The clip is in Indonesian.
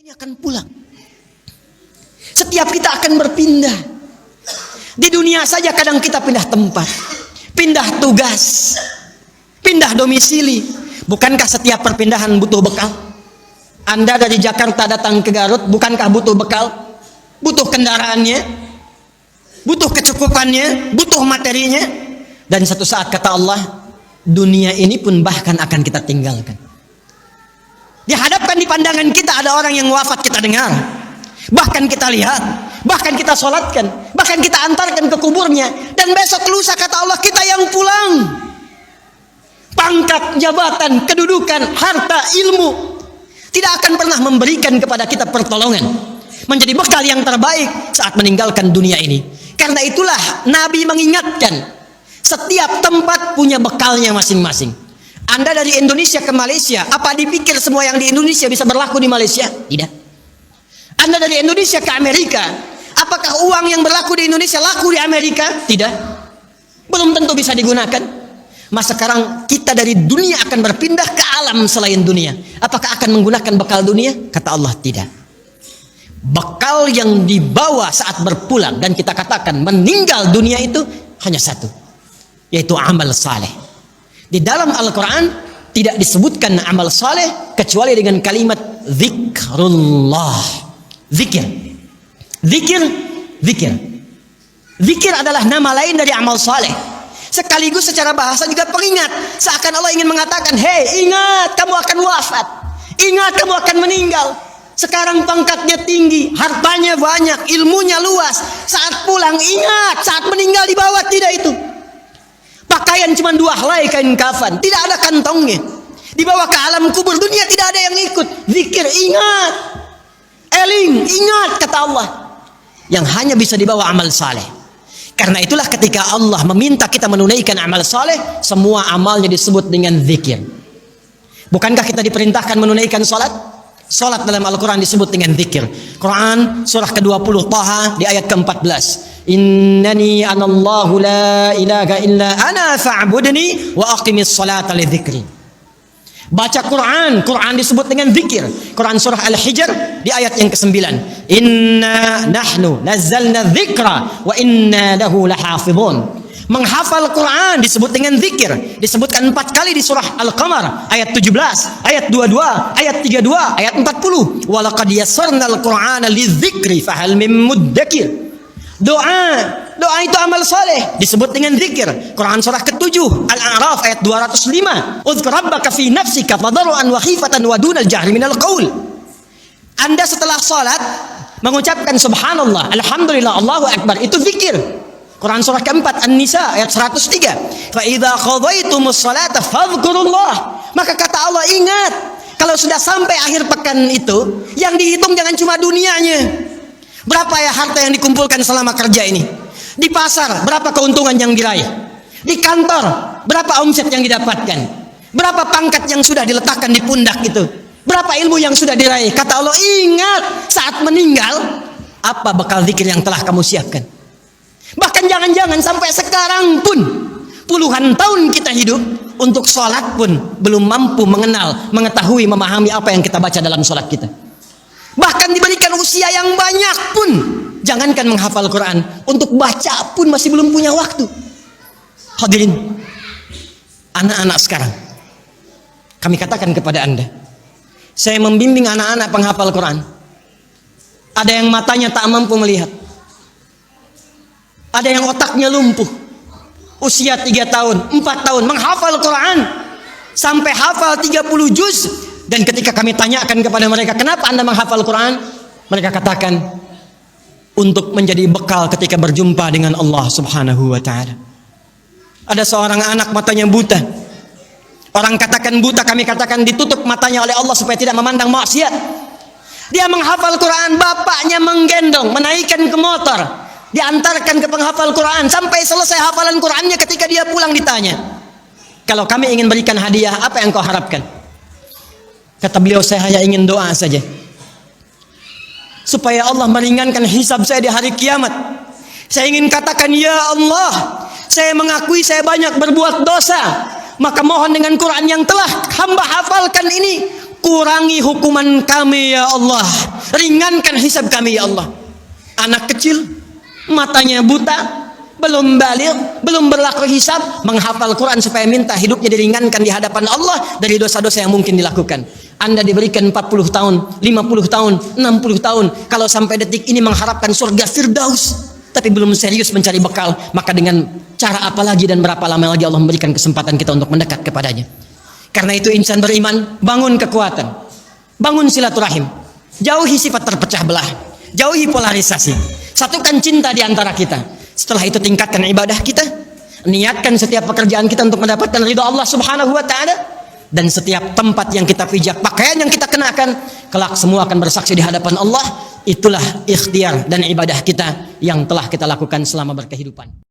Ini akan pulang. Setiap kita akan berpindah. Di dunia saja kadang kita pindah tempat, pindah tugas, pindah domisili. Bukankah setiap perpindahan butuh bekal? Anda dari Jakarta datang ke Garut, bukankah butuh bekal? Butuh kendaraannya, butuh kecukupannya, butuh materinya. Dan satu saat kata Allah, dunia ini pun bahkan akan kita tinggalkan. Dihadapkan di pandangan kita ada orang yang wafat kita dengar, bahkan kita lihat, bahkan kita sholatkan, bahkan kita antarkan ke kuburnya. Dan besok lusa kata Allah kita yang pulang. Pangkat, jabatan, kedudukan, harta, ilmu tidak akan pernah memberikan kepada kita pertolongan, menjadi bekal yang terbaik saat meninggalkan dunia ini. Karena itulah Nabi mengingatkan, setiap tempat punya bekalnya masing-masing. Anda dari Indonesia ke Malaysia, apa dipikir semua yang di Indonesia bisa berlaku di Malaysia? Tidak. Anda dari Indonesia ke Amerika, apakah uang yang berlaku di Indonesia laku di Amerika? Tidak. Belum tentu bisa digunakan. Mas sekarang kita dari dunia akan berpindah ke alam selain dunia. Apakah akan menggunakan bekal dunia? Kata Allah tidak. Bekal yang dibawa saat berpulang dan kita katakan meninggal dunia itu hanya satu, yaitu amal saleh. Di dalam Al-Quran tidak disebutkan amal saleh kecuali dengan kalimat zikrullah. Zikir. Zikir. Zikir. Zikir adalah nama lain dari amal saleh. Sekaligus secara bahasa juga pengingat. Seakan Allah ingin mengatakan, hei ingat kamu akan wafat. Ingat kamu akan meninggal. Sekarang pangkatnya tinggi, hartanya banyak, ilmunya luas. Saat pulang ingat, saat meninggal dibawa tidak itu. Pakaian cuma 2 helai kain kafan, tidak ada kantongnya. Dibawa ke alam kubur dunia tidak ada yang ikut. Zikir, ingat. Eling, ingat kata Allah. Yang hanya bisa dibawa amal saleh. Karena itulah ketika Allah meminta kita menunaikan amal saleh, semua amalnya disebut dengan zikir. Bukankah kita diperintahkan menunaikan salat? Salat dalam Al-Quran disebut dengan zikir. Quran surah ke-20 Taha di ayat ke-14. Innani anallahu la ilaha illa ana fa'budni wa aqimis salata li dzikri. Baca Quran, Quran disebut dengan zikir. Quran surah Al-Hijr di ayat yang ke-9. Inna nahnu nazzalna dzikra wa inna lahu lahafizun. Menghafal Quran disebut dengan zikir. Disebutkan 4 kali di surah Al-Qamar ayat 17, ayat 22, ayat 32, ayat 40. Wa laqad yassarnal Qur'ana lidzikri fahal mim muddakir. Doa itu amal saleh disebut dengan zikir. Quran surah ke-7 Al-A'raf ayat 205. Uzkur rabbaka fi nafsika tadarruan wa khifatan wa dunal jahri minal qaul. Anda setelah salat mengucapkan subhanallah, alhamdulillah, Allahu akbar, itu zikir. Quran surah ke-4 An-Nisa ayat 103. Fa idza qadaytumus salata fadhkurullah. Maka kata Allah, ingat kalau sudah sampai akhir pekan itu, yang dihitung jangan cuma dunianya. Berapa ya harta yang dikumpulkan selama kerja ini? Di pasar, berapa keuntungan yang diraih? Di kantor, berapa omset yang didapatkan? Berapa pangkat yang sudah diletakkan di pundak itu? Berapa ilmu yang sudah diraih? Kata Allah, ingat saat meninggal, apa bekal zikir yang telah kamu siapkan? Bahkan jangan-jangan sampai sekarang pun, puluhan tahun kita hidup, untuk sholat pun belum mampu mengenal, mengetahui, memahami apa yang kita baca dalam sholat kita. Bahkan diberikan usia yang banyak pun, jangankan menghafal Quran, untuk baca pun masih belum punya waktu. Hadirin, anak-anak sekarang, kami katakan kepada Anda, saya membimbing anak-anak penghafal Quran. Ada yang matanya tak mampu melihat, ada yang otaknya lumpuh, usia 3 tahun, 4 tahun, menghafal Quran sampai hafal 30 juz. Dan ketika kami tanyakan kepada mereka, kenapa Anda menghafal Quran? Mereka katakan, untuk menjadi bekal ketika berjumpa dengan Allah subhanahu wa ta'ala. Ada seorang anak matanya buta. Orang katakan buta, kami katakan ditutup matanya oleh Allah supaya tidak memandang maksiat. Dia menghafal Quran, bapaknya menggendong, menaikkan ke motor, diantarkan ke penghafal Quran. Sampai selesai hafalan Qurannya, ketika dia pulang ditanya, kalau kami ingin berikan hadiah, apa yang kau harapkan? Kata beliau, saya hanya ingin doa saja, supaya Allah meringankan hisab saya di hari kiamat. Saya ingin katakan, ya Allah, saya mengakui saya banyak berbuat dosa, maka mohon dengan Quran yang telah hamba hafalkan ini, kurangi hukuman kami ya Allah. Ringankan hisab kami ya Allah. Anak kecil, matanya buta, belum balik, belum berlaku hisab, menghafal Quran supaya minta hidupnya diringankan di hadapan Allah dari dosa-dosa yang mungkin dilakukan. Anda diberikan 40 tahun, 50 tahun, 60 tahun, kalau sampai detik ini mengharapkan surga Firdaus, tapi belum serius mencari bekal, maka dengan cara apa lagi dan berapa lama lagi Allah memberikan kesempatan kita untuk mendekat kepadanya. Karena itu insan beriman, bangun kekuatan, bangun silaturahim, jauhi sifat terpecah belah, jauhi polarisasi, satukan cinta di antara kita. Setelah itu tingkatkan ibadah kita, niatkan setiap pekerjaan kita untuk mendapatkan ridha Allah Subhanahu wa taala, dan setiap tempat yang kita pijak, pakaian yang kita kenakan, kelak semua akan bersaksi di hadapan Allah. Itulah ikhtiar dan ibadah kita yang telah kita lakukan selama berkehidupan.